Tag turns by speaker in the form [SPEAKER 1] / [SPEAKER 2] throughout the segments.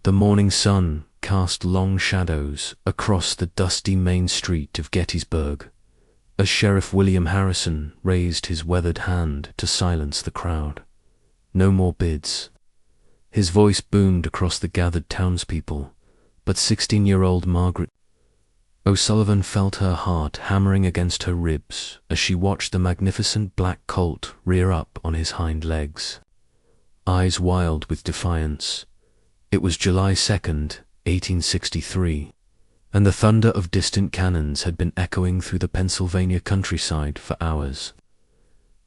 [SPEAKER 1] The morning sun cast long shadows across the dusty main street of Gettysburg, as Sheriff William Harrison raised his weathered hand to silence the crowd. No more bids. His voice boomed across the gathered townspeople, but 16-year-old Margaret O'Sullivan felt her heart hammering against her ribs as she watched the magnificent black colt rear up on his hind legs. Eyes wild with defiance. It was July 2nd, 1863, and the thunder of distant cannons had been echoing through the Pennsylvania countryside for hours.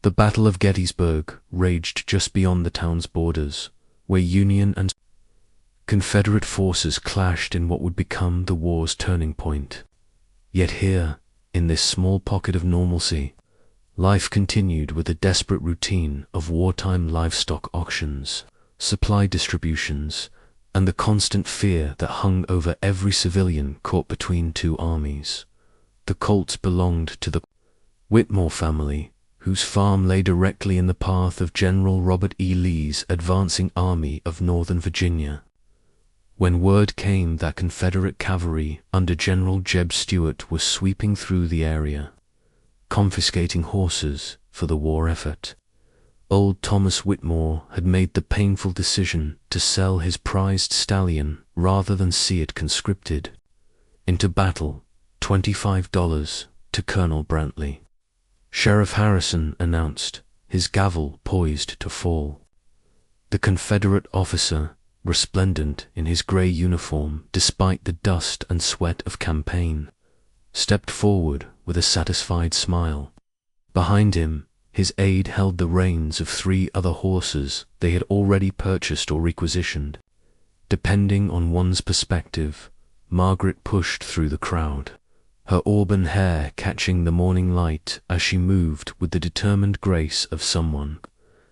[SPEAKER 1] The Battle of Gettysburg raged just beyond the town's borders, where Union and Confederate forces clashed in what would become the war's turning point. Yet here, in this small pocket of normalcy, life continued with a desperate routine of wartime livestock auctions, supply distributions, and the constant fear that hung over every civilian caught between two armies. The Colts belonged to the Whitmore family, whose farm lay directly in the path of General Robert E. Lee's advancing army of Northern Virginia. When word came that Confederate cavalry under General Jeb Stuart was sweeping through the area, confiscating horses for the war effort, old Thomas Whitmore had made the painful decision to sell his prized stallion rather than see it conscripted into battle, $25 to Colonel Brantley. Sheriff Harrison announced, his gavel poised to fall. The Confederate officer, resplendent in his grey uniform despite the dust and sweat of campaign, stepped forward with a satisfied smile. Behind him, his aide held the reins of 3 other horses they had already purchased or requisitioned. Depending on one's perspective, Margaret pushed through the crowd, her auburn hair catching the morning light as she moved with the determined grace of someone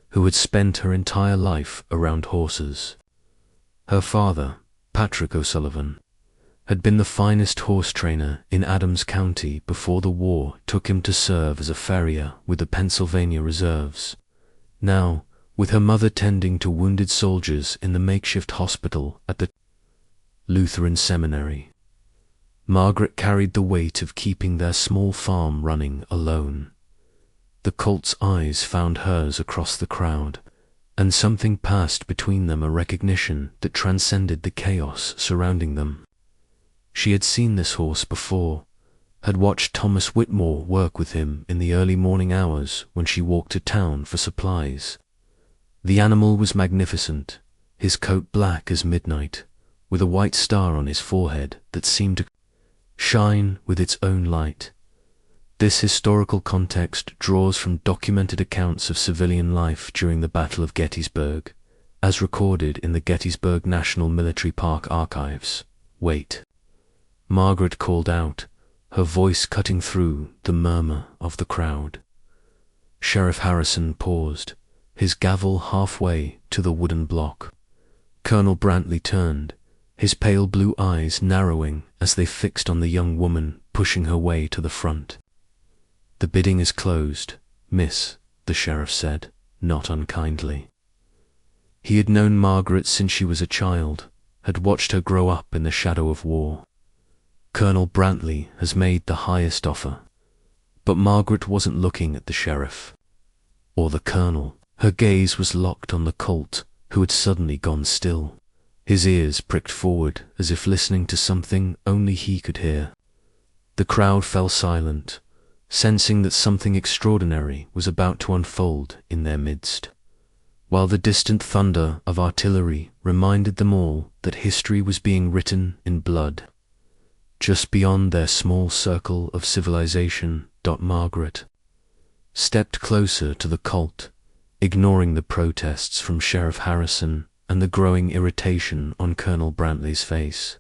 [SPEAKER 1] who had spent her entire life around horses. Her father, Patrick O'Sullivan, had been the finest horse trainer in Adams County before the war took him to serve as a farrier with the Pennsylvania Reserves. Now, with her mother tending to wounded soldiers in the makeshift hospital at the Lutheran Seminary, Margaret carried the weight of keeping their small farm running alone. The Colt's eyes found hers across the crowd, and something passed between them, a recognition that transcended the chaos surrounding them. She had seen this horse before, had watched Thomas Whitmore work with him in the early morning hours when she walked to town for supplies. The animal was magnificent, his coat black as midnight, with a white star on his forehead that seemed to shine with its own light. This historical context draws from documented accounts of civilian life during the Battle of Gettysburg, as recorded in the Gettysburg National Military Park archives. Wait. Margaret called out, her voice cutting through the murmur of the crowd. Sheriff Harrison paused, his gavel halfway to the wooden block. Colonel Brantley turned, his pale blue eyes narrowing as they fixed on the young woman pushing her way to the front. "The bidding is closed, miss," the sheriff said, not unkindly. He had known Margaret since she was a child, had watched her grow up in the shadow of war. "Colonel Brantley has made the highest offer." But Margaret wasn't looking at the sheriff or the colonel. Her gaze was locked on the Colt, who had suddenly gone still. His ears pricked forward as if listening to something only he could hear. The crowd fell silent, sensing that something extraordinary was about to unfold in their midst, while the distant thunder of artillery reminded them all that history was being written in blood. Just beyond their small circle of civilization, Margaret stepped closer to the Colt, ignoring the protests from Sheriff Harrison and the growing irritation on Colonel Brantley's face.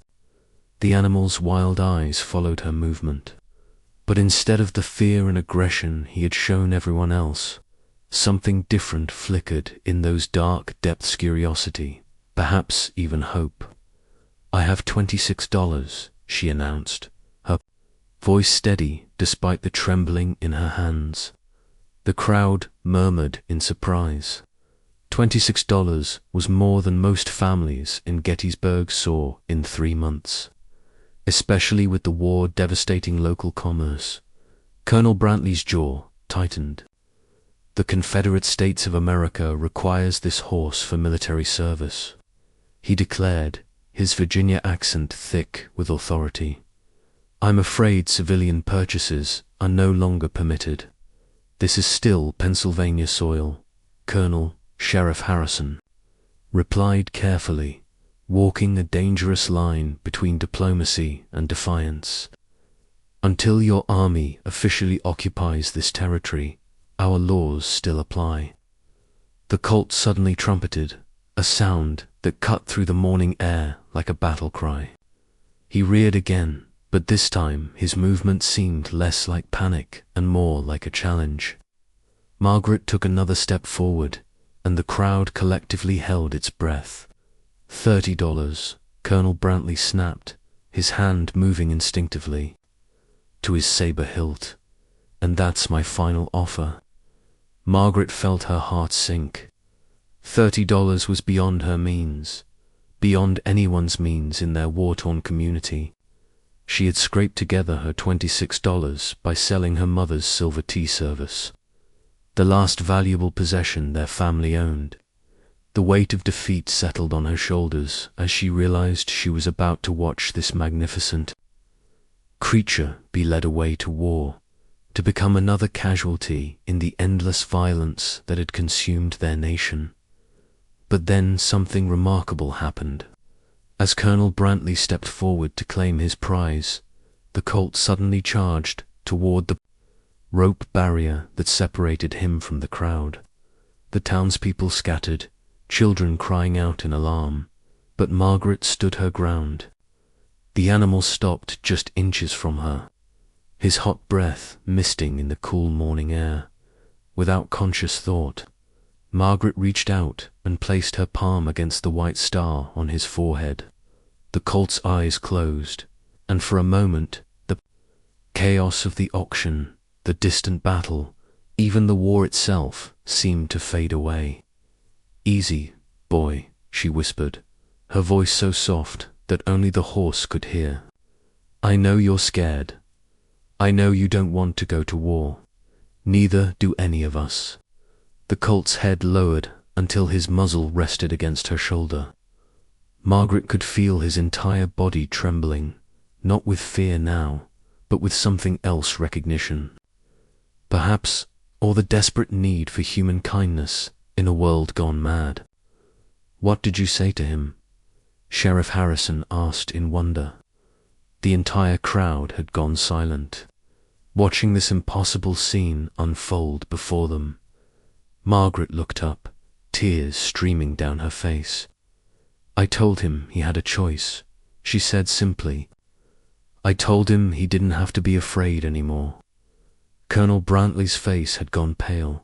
[SPEAKER 1] The animal's wild eyes followed her movement, but instead of the fear and aggression he had shown everyone else, something different flickered in those dark depths: curiosity, perhaps even hope. "I have $26, she announced, her voice steady despite the trembling in her hands. The crowd murmured in surprise. $26 was more than most families in Gettysburg saw in 3 months, especially with the war devastating local commerce. Colonel Brantley's jaw tightened. The Confederate States of America requires this horse for military service, he declared, his Virginia accent thick with authority. I'm afraid civilian purchases are no longer permitted. This is still Pennsylvania soil, Colonel Sheriff Harrison replied carefully, walking a dangerous line between diplomacy and defiance. Until your army officially occupies this territory, our laws still apply. The Colt suddenly trumpeted, a sound that cut through the morning air like a battle cry. He reared again, but this time his movement seemed less like panic and more like a challenge. Margaret took another step forward, and the crowd collectively held its breath. $30, Colonel Brantley snapped, his hand moving instinctively to his saber hilt. And that's my final offer. Margaret felt her heart sink. $30 was beyond her means, beyond anyone's means in their war-torn community. She had scraped together her $26 by selling her mother's silver tea service, the last valuable possession their family owned. The weight of defeat settled on her shoulders as she realized she was about to watch this magnificent creature be led away to war, to become another casualty in the endless violence that had consumed their nation. But then something remarkable happened. As Colonel Brantley stepped forward to claim his prize, the Colt suddenly charged toward the rope barrier that separated him from the crowd. The townspeople scattered, children crying out in alarm, but Margaret stood her ground. The animal stopped just inches from her, his hot breath misting in the cool morning air. Without conscious thought, Margaret reached out and placed her palm against the white star on his forehead. The Colt's eyes closed, and for a moment, the chaos of the auction, the distant battle, even the war itself, seemed to fade away. "Easy, boy," she whispered, her voice so soft that only the horse could hear. "I know you're scared. I know you don't want to go to war. Neither do any of us." The Colt's head lowered until his muzzle rested against her shoulder. Margaret could feel his entire body trembling, not with fear now, but with something else, recognition. Perhaps, or the desperate need for human kindness in a world gone mad. "What did you say to him?" Sheriff Harrison asked in wonder. The entire crowd had gone silent, watching this impossible scene unfold before them. Margaret looked up, tears streaming down her face. "I told him he had a choice," she said simply. "I told him he didn't have to be afraid anymore." Colonel Brantley's face had gone pale.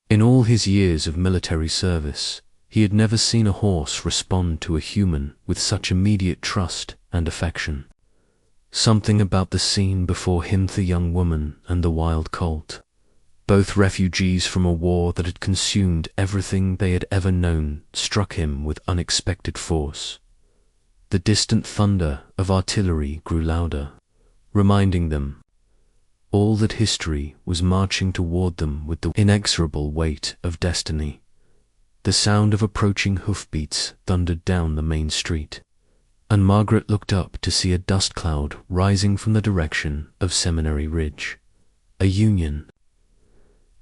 [SPEAKER 1] In all his years of military service, he had never seen a horse respond to a human with such immediate trust and affection. Something about the scene before him, the young woman and the wild colt, both refugees from a war that had consumed everything they had ever known, struck him with unexpected force. The distant thunder of artillery grew louder, reminding them all that history was marching toward them with the inexorable weight of destiny. The sound of approaching hoofbeats thundered down the main street, and Margaret looked up to see a dust cloud rising from the direction of Seminary Ridge. A Union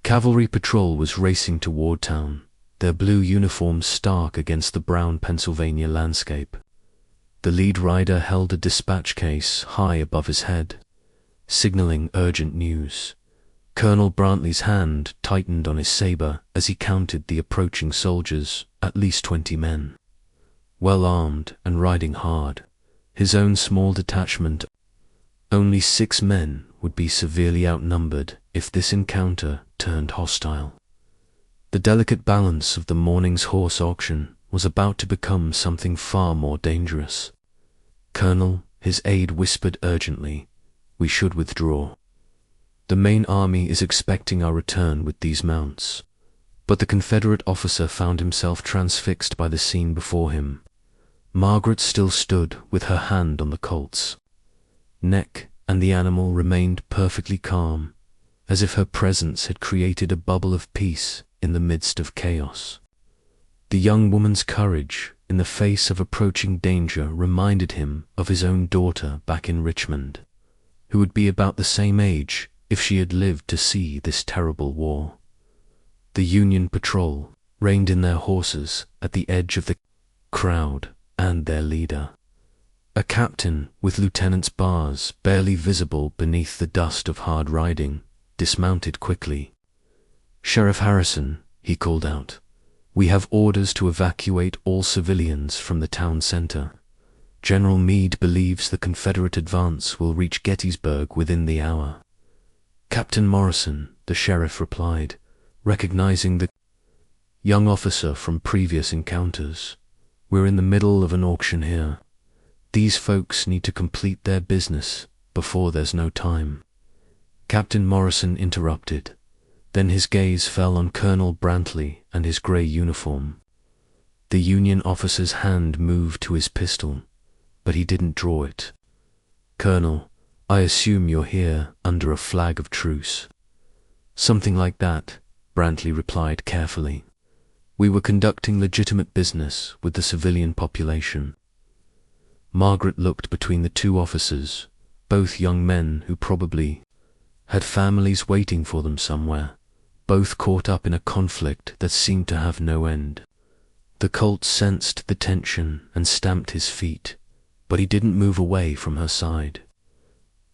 [SPEAKER 1] cavalry patrol was racing toward town, their blue uniforms stark against the brown Pennsylvania landscape. The lead rider held a dispatch case high above his head, signaling urgent news. Colonel Brantley's hand tightened on his saber as he counted the approaching soldiers, at least 20 men. Well armed and riding hard, his own small detachment, only 6 men, would be severely outnumbered if this encounter turned hostile. The delicate balance of the morning's horse auction was about to become something far more dangerous. "Colonel," his aide whispered urgently, "we should withdraw. The main army is expecting our return with these mounts." But the Confederate officer found himself transfixed by the scene before him. Margaret still stood with her hand on the Colt's neck, and the animal remained perfectly calm, as if her presence had created a bubble of peace in the midst of chaos. The young woman's courage in the face of approaching danger reminded him of his own daughter back in Richmond, who would be about the same age if she had lived to see this terrible war. The Union patrol reined in their horses at the edge of the crowd, and their leader, a captain with lieutenant's bars barely visible beneath the dust of hard riding, dismounted quickly. "Sheriff Harrison," he called out, "we have orders to evacuate all civilians from the town center. General Meade believes the Confederate advance will reach Gettysburg within the hour." "Captain Morrison," the sheriff replied, recognizing the young officer from previous encounters, "we're in the middle of an auction here. These folks need to complete their business before there's no time." Captain Morrison interrupted. Then his gaze fell on Colonel Brantley and his grey uniform. The Union officer's hand moved to his pistol, but he didn't draw it. "Colonel, I assume you're here under a flag of truce." "Something like that," Brantley replied carefully. "We were conducting legitimate business with the civilian population." Margaret looked between the two officers, both young men who probably had families waiting for them somewhere, both caught up in a conflict that seemed to have no end. The Colt sensed the tension and stamped his feet, but he didn't move away from her side.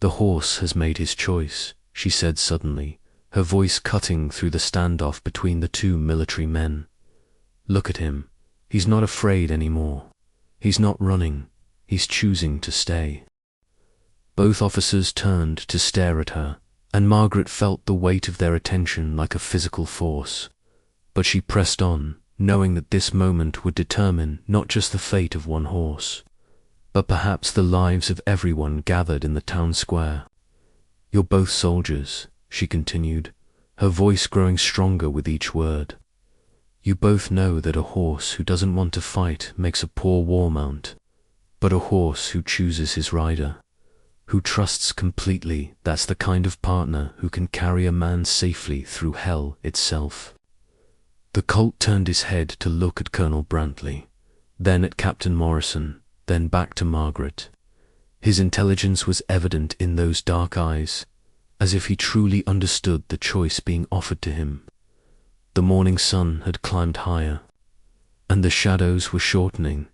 [SPEAKER 1] "The horse has made his choice," she said suddenly, her voice cutting through the standoff between the two military men. "Look at him. He's not afraid anymore. He's not running. He's choosing to stay." Both officers turned to stare at her, and Margaret felt the weight of their attention like a physical force. But she pressed on, knowing that this moment would determine not just the fate of one horse, but perhaps the lives of everyone gathered in the town square. "You're both soldiers," she continued, her voice growing stronger with each word. "You both know that a horse who doesn't want to fight makes a poor war mount, but a horse who chooses his rider, who trusts completely, that's the kind of partner who can carry a man safely through hell itself." The Colt turned his head to look at Colonel Brantley, then at Captain Morrison, then back to Margaret. His intelligence was evident in those dark eyes, as if he truly understood the choice being offered to him. The morning sun had climbed higher, and the shadows were shortening,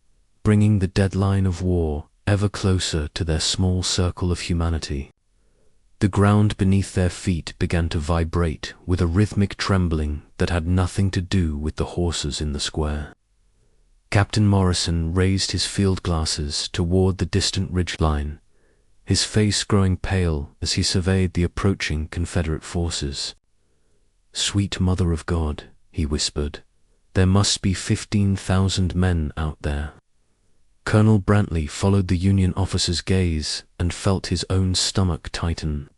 [SPEAKER 1] bringing the deadline of war ever closer to their small circle of humanity. The ground beneath their feet began to vibrate with a rhythmic trembling that had nothing to do with the horses in the square. Captain Morrison raised his field glasses toward the distant ridge line, his face growing pale as he surveyed the approaching Confederate forces. "Sweet Mother of God," he whispered, "there must be 15,000 men out there." Colonel Brantley followed the Union officer's gaze and felt his own stomach tighten.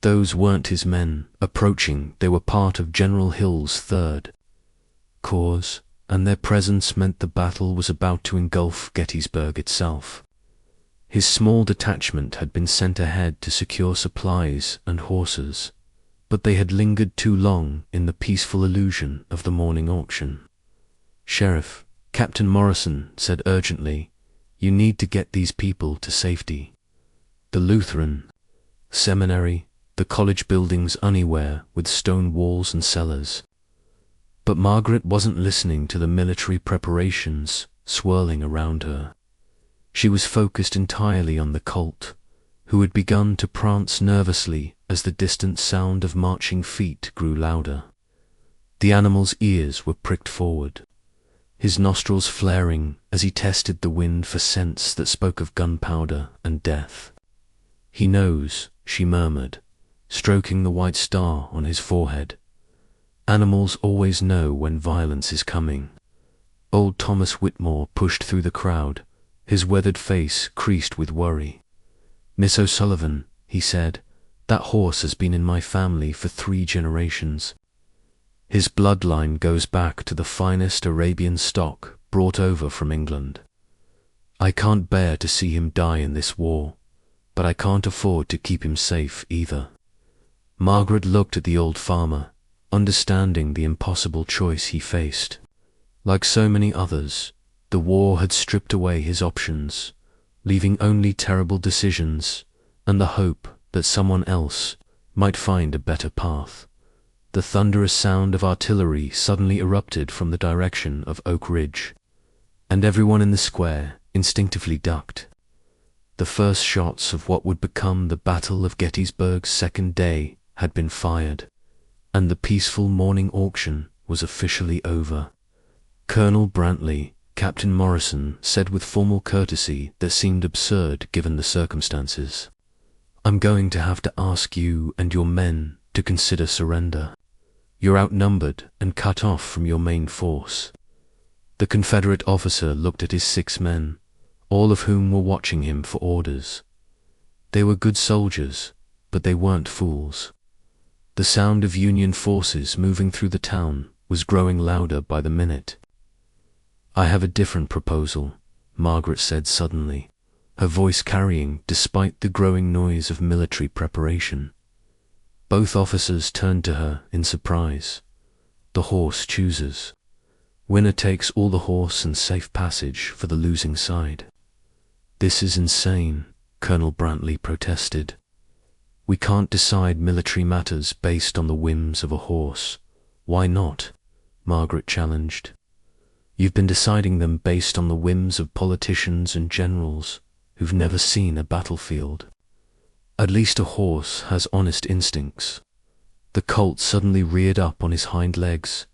[SPEAKER 1] Those weren't his men approaching, they were part of General Hill's 3rd Corps, and their presence meant the battle was about to engulf Gettysburg itself. His small detachment had been sent ahead to secure supplies and horses, but they had lingered too long in the peaceful illusion of the morning auction. "Sheriff," Captain Morrison said urgently, "you need to get these people to safety. The Lutheran seminary, the college buildings anywhere with stone walls and cellars." But Margaret wasn't listening to the military preparations swirling around her. She was focused entirely on the Colt, who had begun to prance nervously as the distant sound of marching feet grew louder. The animal's ears were pricked forward, his nostrils flaring as he tested the wind for scents that spoke of gunpowder and death. "He knows," she murmured, stroking the white star on his forehead. "Animals always know when violence is coming." Old Thomas Whitmore pushed through the crowd, his weathered face creased with worry. "Miss O'Sullivan," he said, "that horse has been in my family for 3 generations. His bloodline goes back to the finest Arabian stock brought over from England. I can't bear to see him die in this war, but I can't afford to keep him safe either." Margaret looked at the old farmer, understanding the impossible choice he faced. Like so many others, the war had stripped away his options, leaving only terrible decisions and the hope that someone else might find a better path. The thunderous sound of artillery suddenly erupted from the direction of Oak Ridge, and everyone in the square instinctively ducked. The first shots of what would become the Battle of Gettysburg's second day had been fired, and the peaceful morning auction was officially over. Colonel Brantley, Captain Morrison, said with formal courtesy that seemed absurd given the circumstances, "I'm going to have to ask you and your men to consider surrender. You're outnumbered and cut off from your main force." The Confederate officer looked at his 6 men, all of whom were watching him for orders. They were good soldiers, but they weren't fools. The sound of Union forces moving through the town was growing louder by the minute. "I have a different proposal," Margaret said suddenly, her voice carrying despite the growing noise of military preparation. Both officers turned to her in surprise. "The horse chooses. Winner takes all the horse and safe passage for the losing side." "This is insane," Colonel Brantley protested. "We can't decide military matters based on the whims of a horse." "Why not?" Margaret challenged. "You've been deciding them based on the whims of politicians and generals who've never seen a battlefield. At least a horse has honest instincts." The Colt suddenly reared up on his hind legs,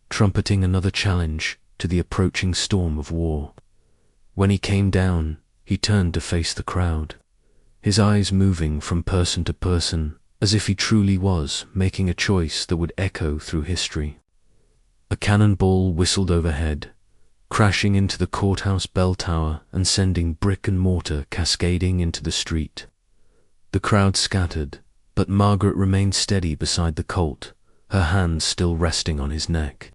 [SPEAKER 1] trumpeting another challenge to the approaching storm of war. When he came down, he turned to face the crowd, his eyes moving from person to person as if he truly was making a choice that would echo through history. A cannonball whistled overhead, crashing into the courthouse bell tower and sending brick and mortar cascading into the street. The crowd scattered, but Margaret remained steady beside the Colt, her hands still resting on his neck.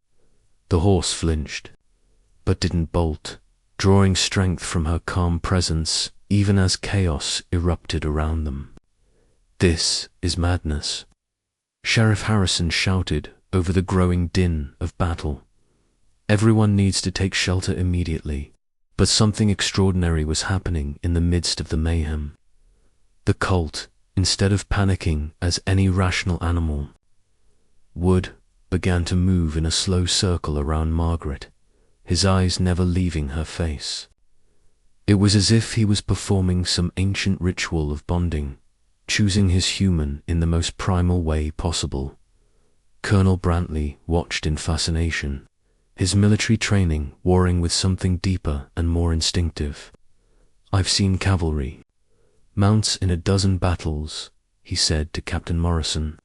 [SPEAKER 1] The horse flinched, but didn't bolt, drawing strength from her calm presence even as chaos erupted around them. "This is madness," Sheriff Harrison shouted over the growing din of battle. "Everyone needs to take shelter immediately." But something extraordinary was happening in the midst of the mayhem. The Colt, instead of panicking as any rational animal would, began to move in a slow circle around Margaret, his eyes never leaving her face. It was as if he was performing some ancient ritual of bonding, choosing his human in the most primal way possible. Colonel Brantley watched in fascination, his military training warring with something deeper and more instinctive. "I've seen cavalry, mounts in a dozen battles," he said to Captain Morrison,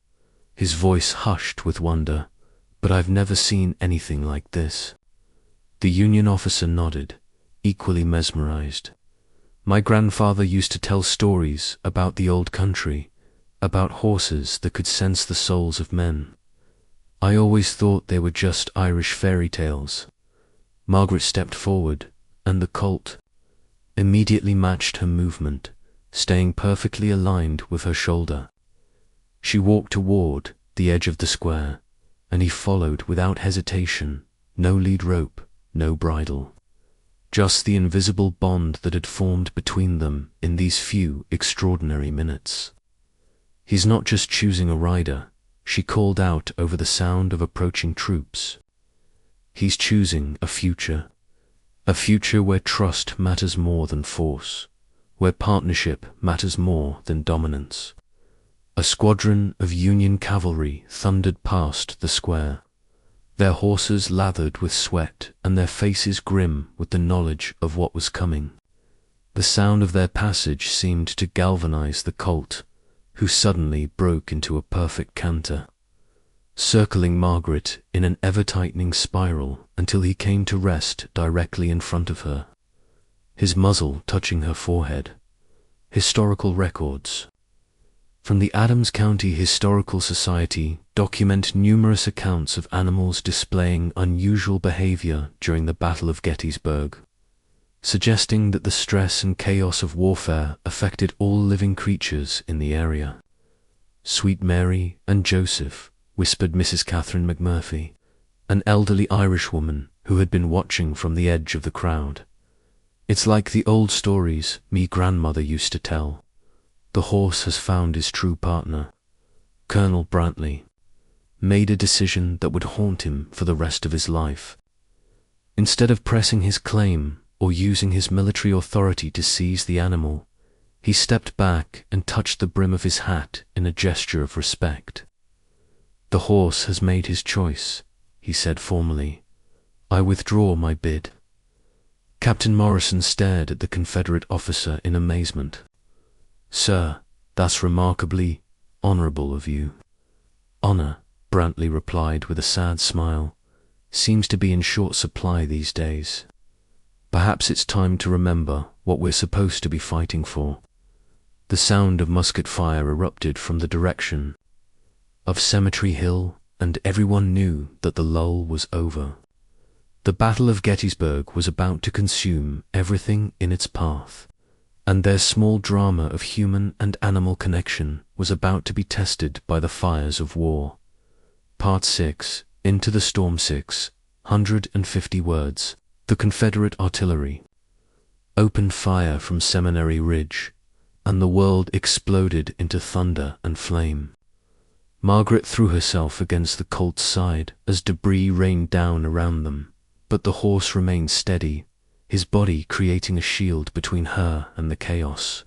[SPEAKER 1] his voice hushed with wonder, "but I've never seen anything like this." The Union officer nodded, equally mesmerized. "My grandfather used to tell stories about the old country, about horses that could sense the souls of men. I always thought they were just Irish fairy tales." Margaret stepped forward, and the Colt immediately matched her movement, staying perfectly aligned with her shoulder. She walked toward the edge of the square, and he followed without hesitation, no lead rope, no bridle. Just the invisible bond that had formed between them in these few extraordinary minutes. "He's not just choosing a rider," she called out over the sound of approaching troops. "He's choosing a future where trust matters more than force, where partnership matters more than dominance." A squadron of Union cavalry thundered past the square, their horses lathered with sweat and their faces grim with the knowledge of what was coming. The sound of their passage seemed to galvanize the Colt, who suddenly broke into a perfect canter, circling Margaret in an ever-tightening spiral until he came to rest directly in front of her, his muzzle touching her forehead. Historical records. From the Adams County Historical Society document numerous accounts of animals displaying unusual behavior during the Battle of Gettysburg, suggesting that the stress and chaos of warfare affected all living creatures in the area. "Sweet Mary and Joseph," whispered Mrs. Catherine McMurphy, an elderly Irish woman who had been watching from the edge of the crowd. "It's like the old stories me grandmother used to tell. The horse has found his true partner." Colonel Brantley made a decision that would haunt him for the rest of his life. Instead of pressing his claim or using his military authority to seize the animal, he stepped back and touched the brim of his hat in a gesture of respect. "The horse has made his choice," he said formally. "I withdraw my bid." Captain Morrison stared at the Confederate officer in amazement. "Sir, that's remarkably honorable of you." "Honor," Brantley replied with a sad smile, "seems to be in short supply these days. Perhaps it's time to remember what we're supposed to be fighting for." The sound of musket fire erupted from the direction of Cemetery Hill, and everyone knew that the lull was over. The Battle of Gettysburg was about to consume everything in its path, and their small drama of human and animal connection was about to be tested by the fires of war. Part 6, Into the Storm 650 words. The Confederate artillery opened fire from Seminary Ridge, and the world exploded into thunder and flame. Margaret threw herself against the Colt's side as debris rained down around them, but the horse remained steady, his body creating a shield between her and the chaos.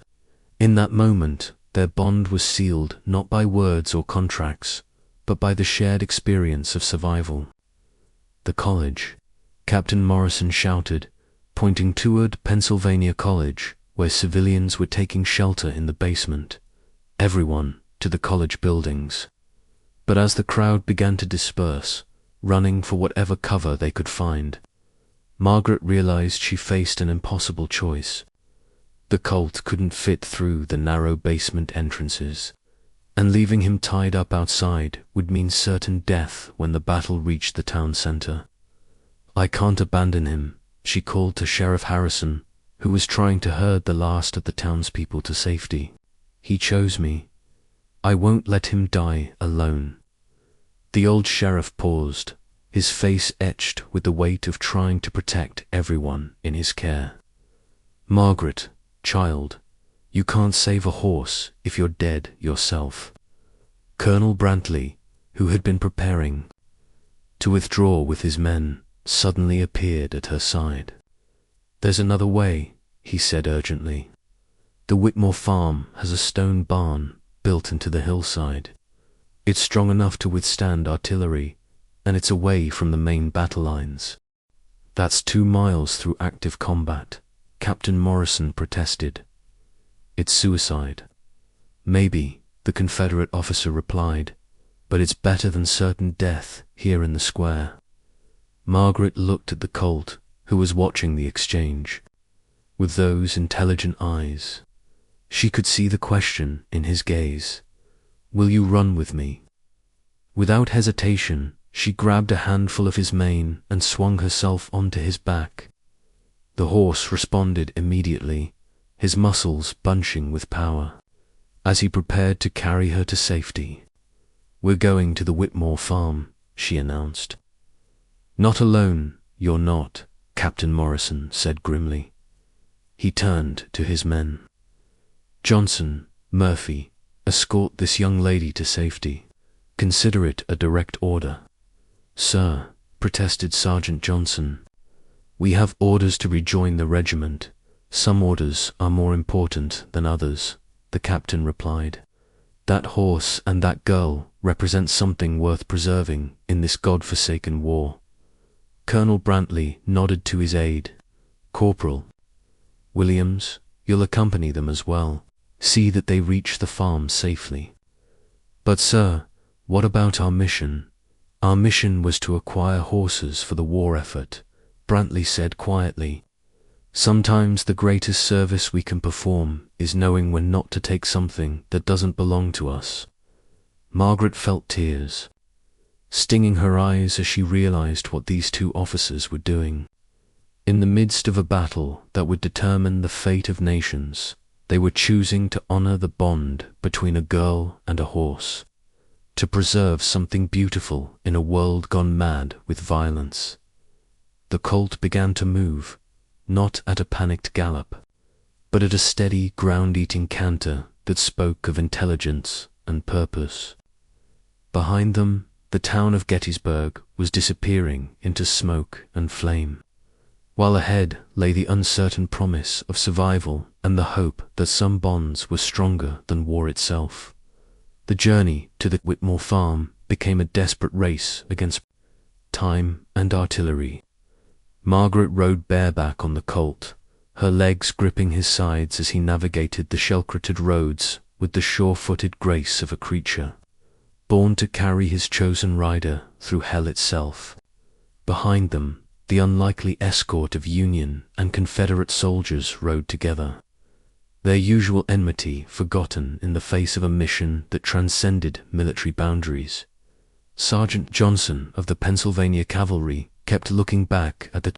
[SPEAKER 1] In that moment, their bond was sealed not by words or contracts, but by the shared experience of survival. "The college," Captain Morrison shouted, pointing toward Pennsylvania College, where civilians were taking shelter in the basement. "Everyone to the college buildings." But as the crowd began to disperse, running for whatever cover they could find, Margaret realized she faced an impossible choice. The Colt couldn't fit through the narrow basement entrances, and leaving him tied up outside would mean certain death when the battle reached the town center. "I can't abandon him," she called to Sheriff Harrison, who was trying to herd the last of the townspeople to safety. "He chose me. I won't let him die alone." The old sheriff paused, his face etched with the weight of trying to protect everyone in his care. "Margaret, child, you can't save a horse if you're dead yourself." Colonel Brantley, who had been preparing to withdraw with his men, suddenly appeared at her side. "There's another way," he said urgently. "The Whitmore farm has a stone barn built into the hillside. It's strong enough to withstand artillery, and it's away from the main battle lines." "That's 2 miles through active combat," Captain Morrison protested. "It's suicide." "Maybe," the Confederate officer replied, "but it's better than certain death here in the square." Margaret looked at the Colt, who was watching the exchange. With those intelligent eyes, she could see the question in his gaze. "Will you run with me?" Without hesitation, she grabbed a handful of his mane and swung herself onto his back. The horse responded immediately, his muscles bunching with power, as he prepared to carry her to safety. "We're going to the Whitmore farm," she announced. "Not alone, you're not," Captain Morrison said grimly. He turned to his men. "Johnson, Murphy, escort this young lady to safety. Consider it a direct order." "Sir," protested Sergeant Johnson, "we have orders to rejoin the regiment. Some orders are more important than others," the captain replied. "That horse and that girl represent something worth preserving in this God-forsaken war." Colonel Brantley nodded to his aide. "Corporal Williams, you'll accompany them as well. See that they reach the farm safely." "But sir, what about our mission?" "Our mission was to acquire horses for the war effort," Brantley said quietly. "Sometimes the greatest service we can perform is knowing when not to take something that doesn't belong to us." Margaret felt tears. stinging her eyes as she realized what these two officers were doing. In the midst of a battle that would determine the fate of nations, they were choosing to honor the bond between a girl and a horse, to preserve something beautiful in a world gone mad with violence. The colt began to move, not at a panicked gallop, but at a steady, ground-eating canter that spoke of intelligence and purpose. Behind them, the town of Gettysburg was disappearing into smoke and flame, while ahead lay the uncertain promise of survival and the hope that some bonds were stronger than war itself. The journey to the Whitmore farm became a desperate race against time and artillery. Margaret rode bareback on the colt, her legs gripping his sides as he navigated the shell-crittered roads with the sure-footed grace of a creature born to carry his chosen rider through hell itself. Behind them, the unlikely escort of Union and Confederate soldiers rode together, their usual enmity forgotten in the face of a mission that transcended military boundaries. Sergeant Johnson of the Pennsylvania Cavalry kept looking back at the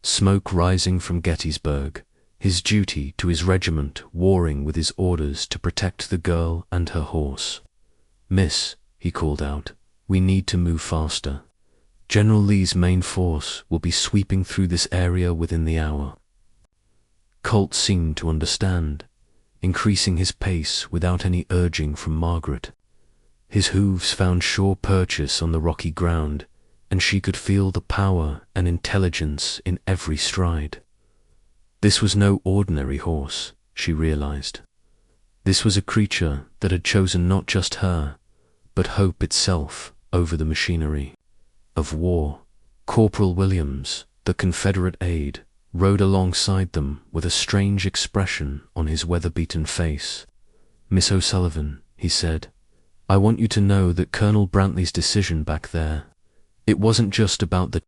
[SPEAKER 1] smoke rising from Gettysburg, his duty to his regiment warring with his orders to protect the girl and her horse. "Miss," he called out, "we need to move faster. General Lee's main force will be sweeping through this area within the hour." Colt seemed to understand, increasing his pace without any urging from Margaret. His hooves found sure purchase on the rocky ground, and she could feel the power and intelligence in every stride. This was no ordinary horse, she realized. This was a creature that had chosen not just her, but hope itself over the machinery of war. Corporal Williams, the Confederate aide, rode alongside them with a strange expression on his weather-beaten face. "Miss O'Sullivan," he said, "I want you to know that Colonel Brantley's decision back there, it wasn't just about the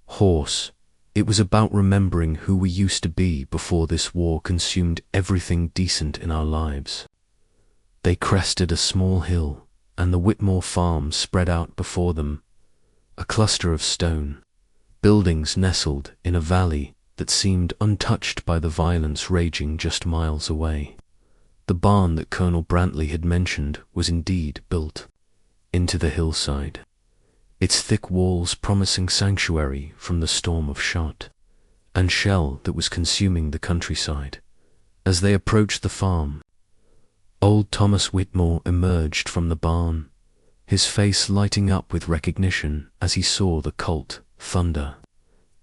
[SPEAKER 1] horse, it was about remembering who we used to be before this war consumed everything decent in our lives." They crested a small hill, and the Whitmore farm spread out before them, a cluster of stone buildings nestled in a valley that seemed untouched by the violence raging just miles away. The barn that Colonel Brantley had mentioned was indeed built into the hillside, its thick walls promising sanctuary from the storm of shot and shell that was consuming the countryside. As they approached the farm, old Thomas Whitmore emerged from the barn, his face lighting up with recognition as he saw the colt, Thunder.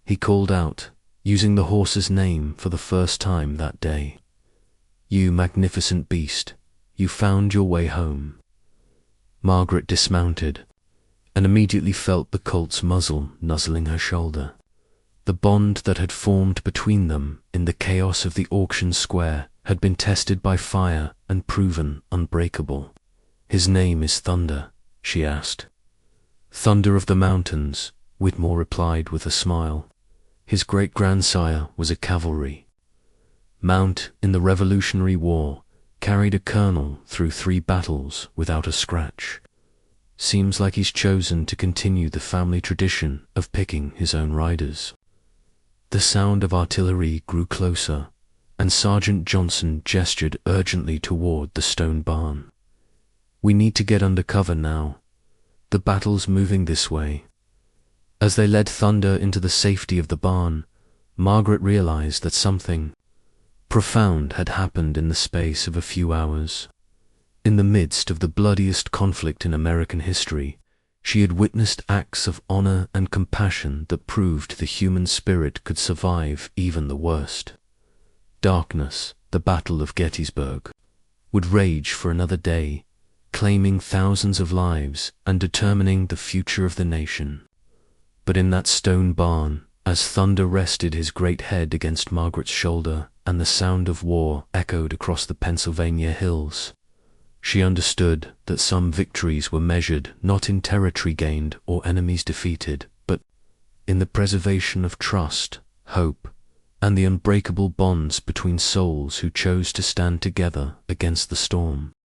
[SPEAKER 1] He called out, using the horse's name for the first time that day, "You magnificent beast, you found your way home." Margaret dismounted, and immediately felt the colt's muzzle nuzzling her shoulder. The bond that had formed between them in the chaos of the auction square had been tested by fire and proven unbreakable. "His name is Thunder?" she asked. "Thunder of the mountains," Whitmore replied with a smile. His great-grandsire was a cavalry mount in the Revolutionary War, carried a colonel through 3 battles without a scratch. Seems like he's chosen to continue the family tradition of picking his own riders. The sound of artillery grew closer, and Sergeant Johnson gestured urgently toward the stone barn. "We need to get under cover now. The battle's moving this way." As they led Thunder into the safety of the barn, Margaret realized that something profound had happened in the space of a few hours. In the midst of the bloodiest conflict in American history, she had witnessed acts of honor and compassion that proved the human spirit could survive even the worst. Darkness, the Battle of Gettysburg, would rage for another day, claiming thousands of lives and determining the future of the nation. But in that stone barn, as Thunder rested his great head against Margaret's shoulder and the sound of war echoed across the Pennsylvania hills, she understood that some victories were measured not in territory gained or enemies defeated, but in the preservation of trust, hope, and the unbreakable bonds between souls who chose to stand together against the storm.